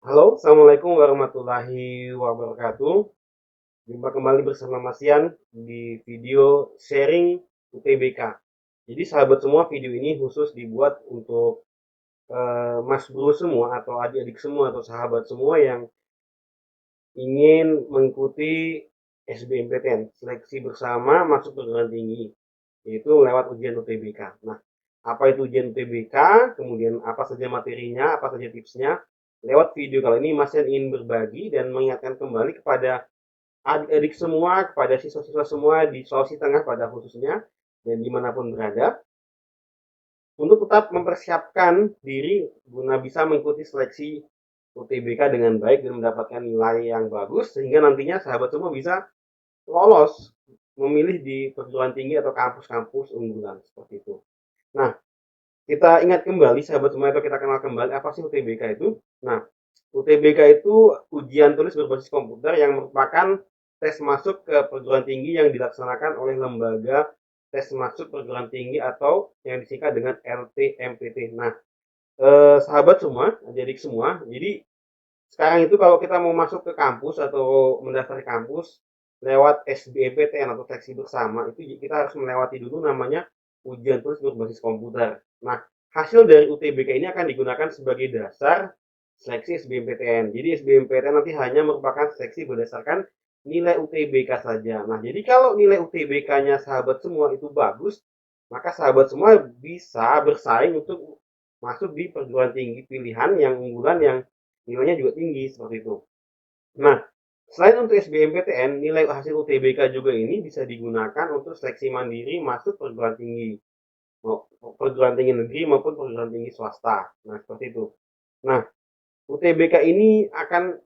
Halo, Assalamualaikum warahmatullahi wabarakatuh. Jumpa kembali bersama Mas Yan di video sharing UTBK. Jadi sahabat semua, video ini khusus dibuat untuk Mas Bro semua atau adik-adik semua atau sahabat semua yang ingin mengikuti SBMPTN, seleksi bersama masuk perguruan tinggi, yaitu lewat ujian UTBK. Nah, apa itu ujian UTBK, kemudian apa saja materinya, apa saja tipsnya. Lewat video kali ini, Mas Yan ingin berbagi dan mengingatkan kembali kepada adik-adik semua, kepada siswa-siswa semua di Sulawesi Tengah pada khususnya, dan dimanapun berada, untuk tetap mempersiapkan diri guna bisa mengikuti seleksi UTBK dengan baik dan mendapatkan nilai yang bagus, sehingga nantinya sahabat semua bisa lolos memilih di perguruan tinggi atau kampus-kampus unggulan seperti itu. Nah, kita ingat kembali sahabat semua atau kita kenal kembali apa sih UTBK itu? Nah, UTBK itu ujian tulis berbasis komputer yang merupakan tes masuk ke perguruan tinggi yang dilaksanakan oleh lembaga tes masuk perguruan tinggi atau yang disingkat dengan LTMPT. Nah, sahabat semua, adik-adik semua, jadi sekarang itu kalau kita mau masuk ke kampus atau mendaftar kampus lewat SBMPTN atau seleksi bersama, itu kita harus melewati dulu namanya ujian tulis berbasis komputer. Nah, hasil dari UTBK ini akan digunakan sebagai dasar seleksi SBMPTN. Jadi SBMPTN nanti hanya merupakan seleksi berdasarkan nilai UTBK saja. Nah, jadi kalau nilai UTBK-nya sahabat semua itu bagus, maka sahabat semua bisa bersaing untuk masuk di perguruan tinggi pilihan yang unggulan yang nilainya juga tinggi seperti itu. Nah, selain untuk SBMPTN, nilai hasil UTBK juga ini bisa digunakan untuk seleksi mandiri masuk perguruan tinggi, perguruan tinggi negeri maupun perguruan tinggi swasta. Nah, seperti itu. Nah, UTBK ini akan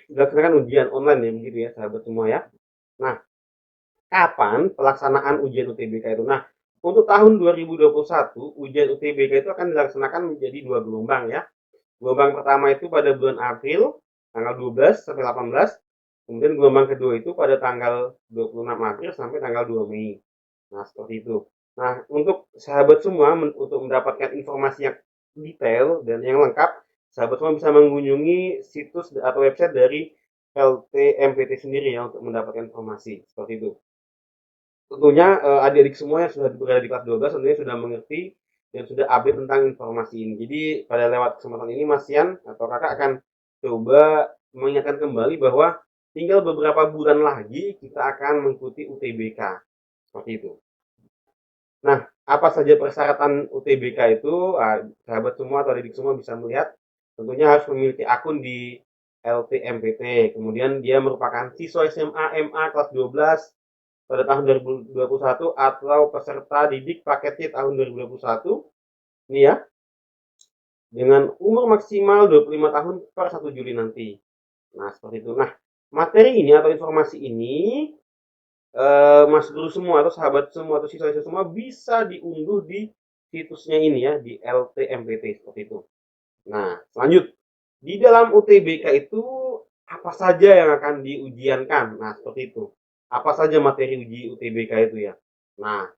dilaksanakan ujian online ya, begitu ya, sahabat semua ya. Nah, kapan pelaksanaan ujian UTBK itu? Nah, untuk tahun 2021, ujian UTBK itu akan dilaksanakan menjadi dua gelombang ya. Gelombang pertama itu pada bulan April, tanggal 12 sampai 18. Kemudian gelombang kedua itu pada tanggal 26 April sampai tanggal 2 Mei. Nah, seperti itu. Nah, untuk sahabat semua, untuk mendapatkan informasi yang detail dan yang lengkap, sahabat semua bisa mengunjungi situs atau website dari LTMPT sendiri ya untuk mendapatkan informasi. Seperti itu. Tentunya adik-adik semua yang sudah berada di kelas 12 tentunya sudah mengerti dan sudah update tentang informasi ini. Jadi pada lewat kesempatan ini Mas Yan atau Kakak akan coba mengingatkan kembali bahwa tinggal beberapa bulan lagi kita akan mengikuti UTBK. Seperti itu. Nah, apa saja persyaratan UTBK itu? Sahabat semua atau adik semua bisa melihat. Tentunya harus memiliki akun di LTMPT. Kemudian dia merupakan siswa SMA MA kelas 12 pada tahun 2021 atau peserta didik paket C tahun 2021. Ini ya, dengan umur maksimal 25 tahun per 1 Juli nanti. Nah, seperti itu. Nah, materi ini atau informasi ini Mas Guru semua atau sahabat semua atau siswa-siswa semua bisa diunduh di situsnya ini ya, di LTMPT seperti itu. Nah, lanjut. Di dalam UTBK itu apa saja yang akan diujiankan? Nah, seperti itu. Apa saja materi uji UTBK itu ya? Nah,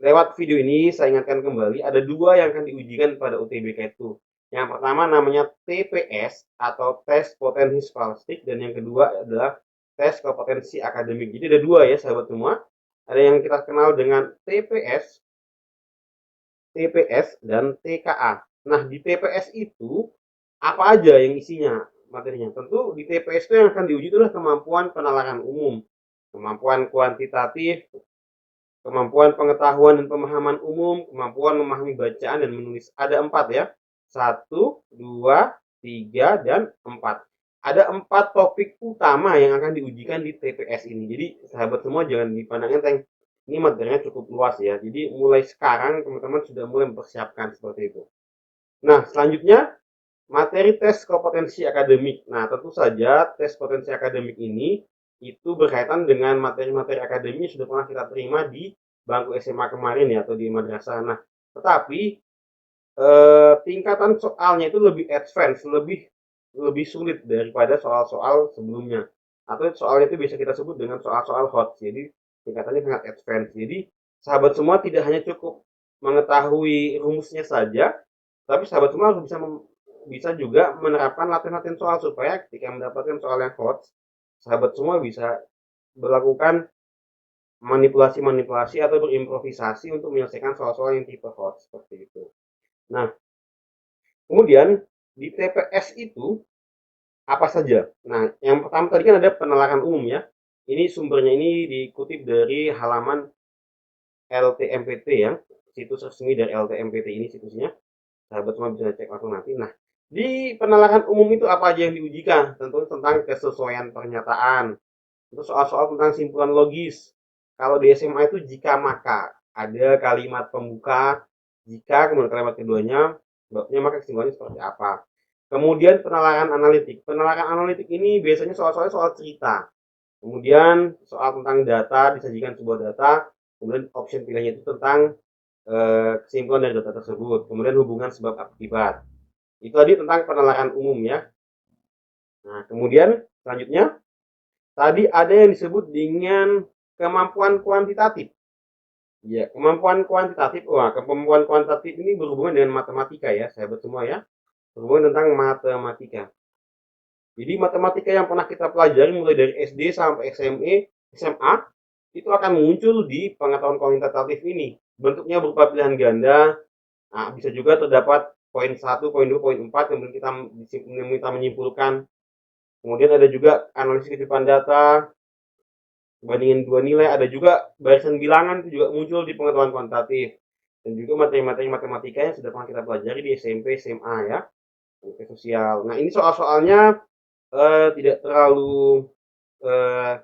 lewat video ini saya ingatkan kembali ada dua yang akan diujikan pada UTBK itu. Yang pertama namanya TPS atau tes potensi skolastik dan yang kedua adalah tes kompetensi akademik. Jadi ada dua ya sahabat semua. Ada yang kita kenal dengan TPS, TPS dan TKA. Nah, di TPS itu apa aja yang isinya materinya? Tentu di TPS itu yang akan diuji adalah kemampuan penalaran umum, kemampuan kuantitatif, kemampuan pengetahuan dan pemahaman umum, kemampuan memahami bacaan dan menulis. Ada empat ya. Satu, dua, tiga, dan empat. Ada empat topik utama yang akan diujikan di TPS ini. Jadi sahabat semua jangan dipandang enteng. Ini materinya cukup luas ya. Jadi mulai sekarang teman-teman sudah mulai mempersiapkan seperti itu. Nah, selanjutnya materi tes kompetensi akademik. Nah, tentu saja tes potensi akademik ini itu berkaitan dengan materi-materi akademik yang sudah pernah kita terima di bangku SMA kemarin ya atau di madrasah. Nah, tetapi tingkatan soalnya itu lebih advance, lebih lebih sulit daripada soal-soal sebelumnya. Atau soalnya itu bisa kita sebut dengan soal-soal hot. Jadi tingkatannya sangat advance. Jadi sahabat semua tidak hanya cukup mengetahui rumusnya saja, tapi sahabat semua harus bisa bisa juga menerapkan latihan-latihan soal supaya ketika mendapatkan soal yang hot, sahabat semua bisa melakukan manipulasi-manipulasi atau berimprovisasi untuk menyelesaikan soal-soal yang tipe hot seperti itu. Nah, kemudian di TPS itu apa saja? Nah, yang pertama tadi kan ada penalaran umum ya. Ini sumbernya ini dikutip dari halaman LTMPT ya, situs resmi dari LTMPT ini situsnya. Sahabat semua bisa cek langsung nanti. Nah, di penalaran umum itu apa aja yang diujikan? Tentu tentang kesesuaian pernyataan. Itu soal-soal tentang simpulan logis. Kalau di SMA itu jika maka ada kalimat pembuka, jika kemudian kalimat keduanya, babnya maka kesimpulannya seperti apa. Kemudian penalaran analitik. Penalaran analitik ini biasanya soal-soalnya soal cerita. Kemudian soal tentang data, disajikan sebuah data, kemudian option pilihannya itu tentang kesimpulan dari data tersebut. Kemudian hubungan sebab akibat. Itu tadi tentang penalaran umum ya. Nah, kemudian selanjutnya tadi ada yang disebut dengan kemampuan kuantitatif. Ya, kemampuan kuantitatif. Wah, kemampuan kuantitatif ini berhubungan dengan matematika ya, sahabat semua ya. Berhubungan tentang matematika. Jadi matematika yang pernah kita pelajari mulai dari SD sampai SMA itu akan muncul di pengetahuan kuantitatif ini. Bentuknya berupa pilihan ganda. Nah, bisa juga terdapat poin 1, poin 2, poin 4 kemudian kita menyimpulkan. Kemudian ada juga analisis kehidupan data, bandingin dua nilai, ada juga barisan bilangan itu juga muncul di pengetahuan kuantitatif. Dan juga materi-materi matematika yang sudah pernah kita pelajari di SMP, SMA ya, sosial. Nah, ini soal-soalnya tidak terlalu eh,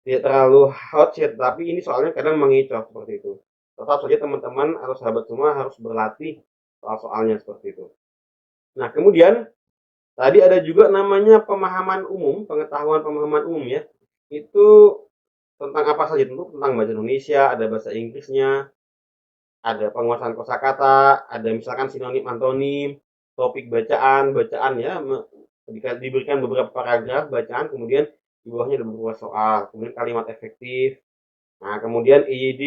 tidak terlalu hot ya, tapi ini soalnya kadang mengecoh seperti itu. Tetap saja teman-teman atau sahabat semua harus berlatih soal-soalnya seperti itu. Nah, kemudian tadi ada juga namanya pemahaman umum, pengetahuan pemahaman umum ya. Itu tentang apa saja? Tentu tentang bahasa Indonesia, ada bahasa Inggrisnya, ada penguasaan kosakata, ada misalkan sinonim antonim, topik bacaan, bacaan ya, diberikan beberapa paragraf bacaan, kemudian di bawahnya ada beberapa soal, kemudian kalimat efektif. Nah, kemudian IID,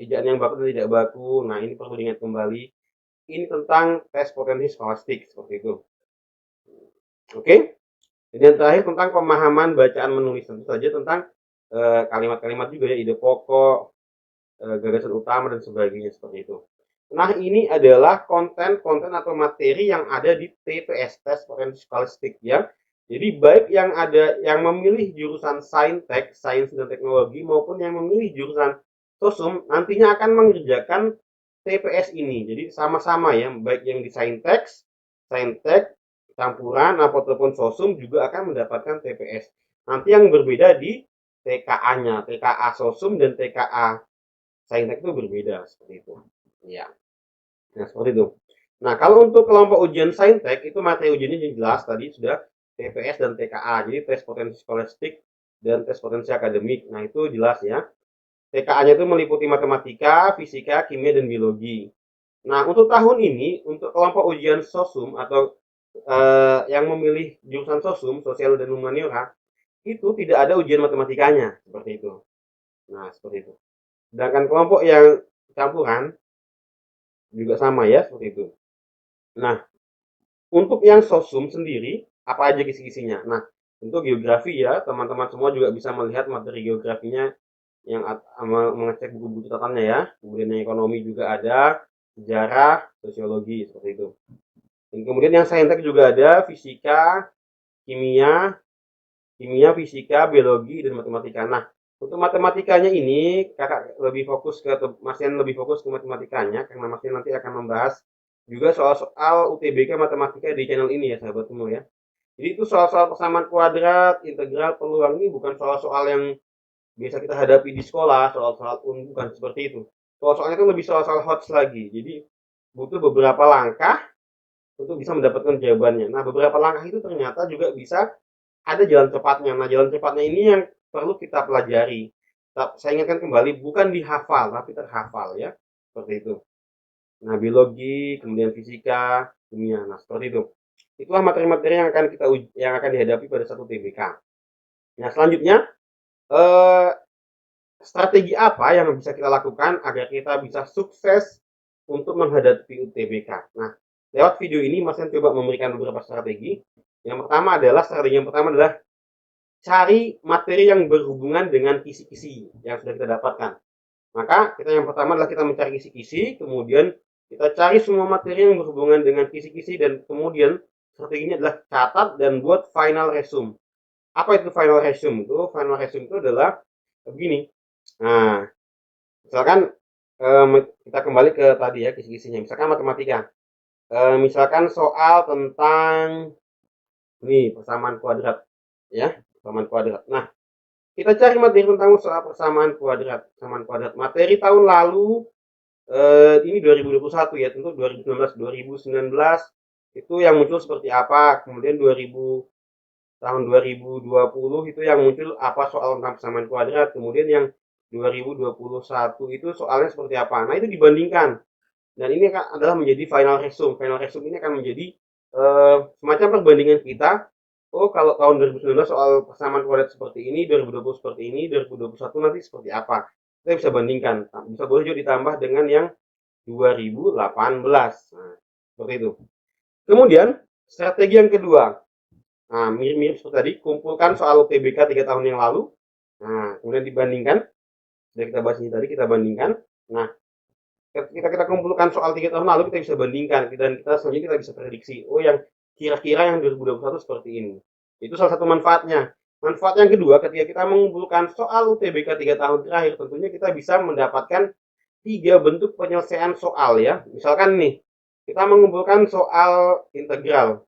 ejaan yang baku dan tidak baku. Nah, ini perlu diingat kembali. Ini tentang tes potensi skolastik seperti itu. Oke. Dan yang terakhir tentang pemahaman bacaan menulis, tentu saja tentang kalimat-kalimat juga ya, ide pokok, gagasan utama dan sebagainya seperti itu. Nah, ini adalah konten-konten atau materi yang ada di TPS, tes potensi skolastik ya. Jadi baik yang ada yang memilih jurusan Saintek, Sains dan Teknologi maupun yang memilih jurusan Sosum nantinya akan mengerjakan TPS ini. Jadi sama-sama ya, baik yang di Saintek, Saintek campuran ataupun Sosum juga akan mendapatkan TPS. Nanti yang berbeda di TKA-nya, TKA Sosum dan TKA Saintek itu berbeda seperti itu. Ya. Nah, seperti itu. Nah, kalau untuk kelompok ujian Saintek itu materi ujiannya jelas tadi sudah TPS dan TKA. Jadi tes potensi skolastik dan tes potensi akademik. Nah, itu jelas ya. TKA-nya itu meliputi matematika, fisika, kimia dan biologi. Nah, untuk tahun ini untuk kelompok ujian Sosum atau yang memilih jurusan Sosum, sosial dan humaniora, itu tidak ada ujian matematikanya seperti itu. Nah, seperti itu. Sedangkan kelompok yang campuran juga sama ya seperti itu. Nah, untuk yang sosum sendiri apa aja kisi-kisinya? Nah, untuk geografi ya, teman-teman semua juga bisa melihat materi geografinya yang mengecek buku-buku catatannya ya. Kemudian yang ekonomi juga ada, sejarah, sosiologi seperti itu. Dan kemudian yang saintek juga ada fisika, kimia, fisika, biologi dan matematika. Nah, untuk matematikanya ini kakak lebih fokus ke Masian lebih fokus ke matematikanya karena Masian nanti akan membahas juga soal-soal UTBK matematika di channel ini ya sahabat semua ya. Jadi itu soal-soal persamaan kuadrat, integral, peluang ini bukan soal-soal yang biasa kita hadapi di sekolah, soal-soal bukan seperti itu. Soal-soalnya itu lebih soal-soal hot lagi. Jadi butuh beberapa langkah untuk bisa mendapatkan jawabannya. Nah, beberapa langkah itu ternyata juga bisa ada jalan cepatnya. Nah, jalan cepatnya ini yang perlu kita pelajari. Saya ingatkan kembali, bukan dihafal, tapi terhafal ya. Seperti itu. Nah, biologi, kemudian fisika, kimia. Nah, seperti itu. Itulah materi-materi yang akan dihadapi pada satu TBK. Nah, selanjutnya eh, strategi apa yang bisa kita lakukan agar kita bisa sukses untuk menghadapi UTBK? Nah, Lewat video ini Mas Yan coba memberikan beberapa strategi. Strategi yang pertama adalah cari materi yang berhubungan dengan kisi-kisi yang sudah kita dapatkan. Maka yang pertama adalah kita mencari kisi-kisi, kemudian kita cari semua materi yang berhubungan dengan kisi-kisi, dan kemudian strateginya adalah catat dan buat final resume. Apa itu final resume? Final resume itu adalah begini. Nah, misalkan kita kembali ke tadi ya, kisi-kisinya. Misalkan matematika. Misalkan soal tentang ini persamaan kuadrat, ya, persamaan kuadrat. Nah, kita cari materi tentang soal persamaan kuadrat. Materi tahun lalu, ini 2021 ya, tentu 2019 itu yang muncul seperti apa. Kemudian tahun 2020 itu yang muncul apa soal tentang persamaan kuadrat. Kemudian yang 2021 itu soalnya seperti apa. Nah, itu dibandingkan. Dan ini adalah menjadi final resume. Final resume ini akan menjadi semacam perbandingan kita. Oh, kalau tahun 2019 soal persamaan kuadrat seperti ini, 2020 seperti ini, 2021 nanti seperti apa. Kita bisa bandingkan. Bisa boleh juga ditambah dengan yang 2018. Nah, seperti itu. Kemudian, strategi yang kedua. Nah, mirip-mirip seperti tadi, kumpulkan soal UTBK 3 tahun yang lalu. Nah, kemudian dibandingkan. Sudah kita bahas ini tadi, kita bandingkan. Nah, kita kumpulkan soal 3 tahun lalu, kita bisa bandingkan. Dan kita selanjutnya kita bisa prediksi. Oh, yang kira-kira yang 2021 seperti ini. Itu salah satu manfaatnya. Manfaat yang kedua, ketika kita mengumpulkan soal UTBK 3 tahun terakhir, tentunya kita bisa mendapatkan 3 bentuk penyelesaian soal ya. Misalkan nih, kita mengumpulkan soal integral.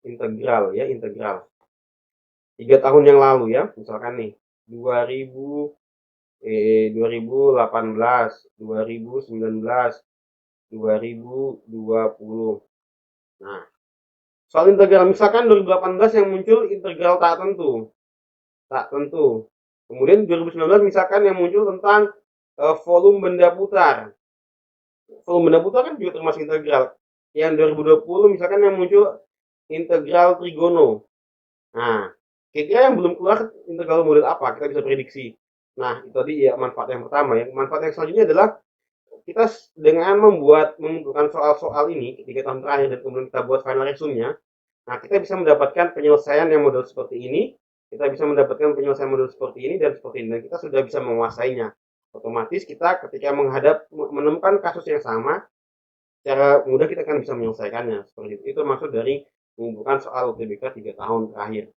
Integral. 3 tahun yang lalu ya, misalkan nih, 2018, 2019, 2020. Nah, soal integral misalkan 2018 yang muncul integral tak tentu. Kemudian 2019 misalkan yang muncul tentang volume benda putar. Volume benda putar kan juga termasuk integral. Yang 2020 misalkan yang muncul integral trigono. Nah, kira-kira yang belum keluar integral model apa? Kita bisa prediksi. Nah, itu tadi ya manfaat yang pertama ya. Manfaat yang selanjutnya adalah kita dengan mengumpulkan soal-soal ini 3 tahun terakhir dan kemudian kita buat final resume-nya. Nah, kita bisa mendapatkan penyelesaian yang model seperti ini, kita bisa mendapatkan penyelesaian model seperti ini dan seperti ini, dan kita sudah bisa menguasainya. Otomatis kita ketika menemukan kasus yang sama, secara mudah kita akan bisa menyelesaikannya. Seperti itu. Itu maksud dari mengumpulkan soal UTBK 3 tahun terakhir.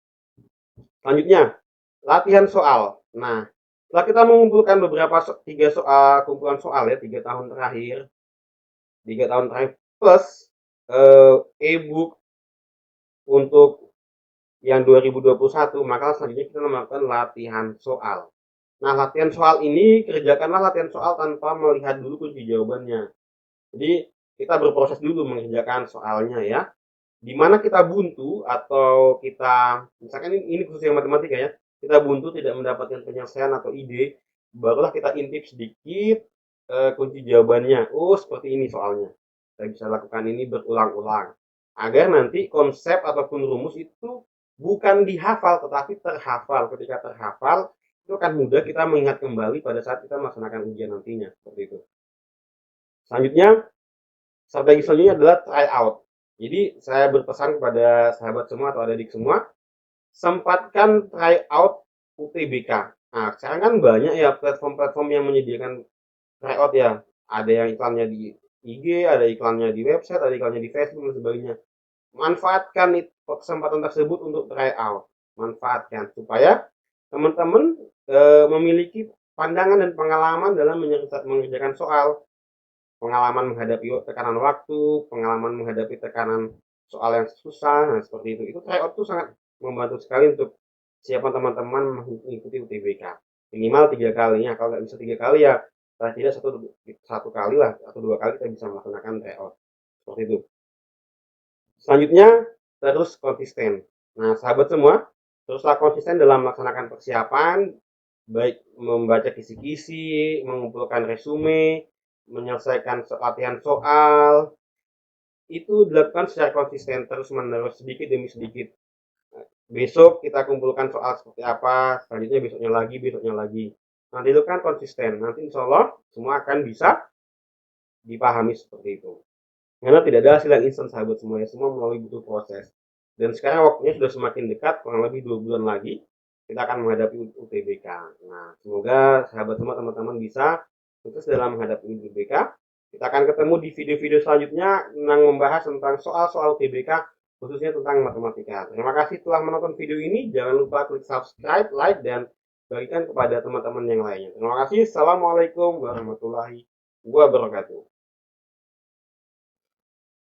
Selanjutnya, latihan soal. Nah, setelah kita mengumpulkan kumpulan soal ya 3 tahun terakhir, plus e-book untuk yang 2021, maka selanjutnya kita melakukan latihan soal. Nah, latihan soal ini kerjakanlah latihan soal tanpa melihat dulu kunci jawabannya. Jadi kita berproses dulu mengerjakan soalnya ya. Dimana kita buntu atau kita misalkan ini khusus yang matematika ya, kita buntu tidak mendapatkan penyelesaian atau ide, barulah kita intip sedikit kunci jawabannya. Oh, seperti ini soalnya. Kita bisa lakukan ini berulang-ulang agar nanti konsep ataupun rumus itu bukan dihafal tetapi terhafal. Ketika terhafal itu akan mudah kita mengingat kembali pada saat kita melaksanakan ujian nantinya. Seperti itu. Selanjutnya, strategi selanjutnya adalah try out. Jadi saya berpesan kepada sahabat semua atau adik semua, sempatkan try out UTBK. Nah, sekarang kan banyak ya platform-platform yang menyediakan try out ya. Ada yang iklannya di IG, ada iklannya di website, ada iklannya di Facebook dan sebagainya. Manfaatkan kesempatan tersebut untuk try out. Manfaatkan supaya teman-teman memiliki pandangan dan pengalaman dalam mengerjakan soal. Pengalaman menghadapi tekanan waktu, pengalaman menghadapi tekanan soal yang susah, nah seperti itu. Itu try out itu sangat membantu sekali untuk siapa teman-teman mengikuti UTBK. Minimal 3 kalinya, kalau nggak bisa 3 kali ya tidak satu kali lah atau 2 kali kita bisa melaksanakan try out. Seperti itu. Selanjutnya, terus konsisten. Nah, sahabat semua, teruslah konsisten dalam melaksanakan persiapan, baik membaca kisi-kisi, mengumpulkan resume, menyelesaikan latihan soal, itu dilakukan secara konsisten terus-menerus sedikit demi sedikit. Besok kita kumpulkan soal seperti apa, selanjutnya besoknya lagi. Nanti itu kan konsisten. Nanti insya Allah semua akan bisa dipahami seperti itu. Karena tidak ada hasil yang instan sahabat semua, ya semua melalui butuh proses. Dan sekarang waktunya sudah semakin dekat, kurang lebih 2 bulan lagi kita akan menghadapi UTBK. Nah, semoga sahabat semua teman-teman bisa sukses dalam menghadapi UTBK. Kita akan ketemu di video-video selanjutnya tentang membahas tentang soal-soal UTBK, khususnya tentang matematika. Terima kasih telah menonton video ini. Jangan lupa klik subscribe, like, dan bagikan kepada teman-teman yang lainnya. Terima kasih. Assalamualaikum warahmatullahi wabarakatuh.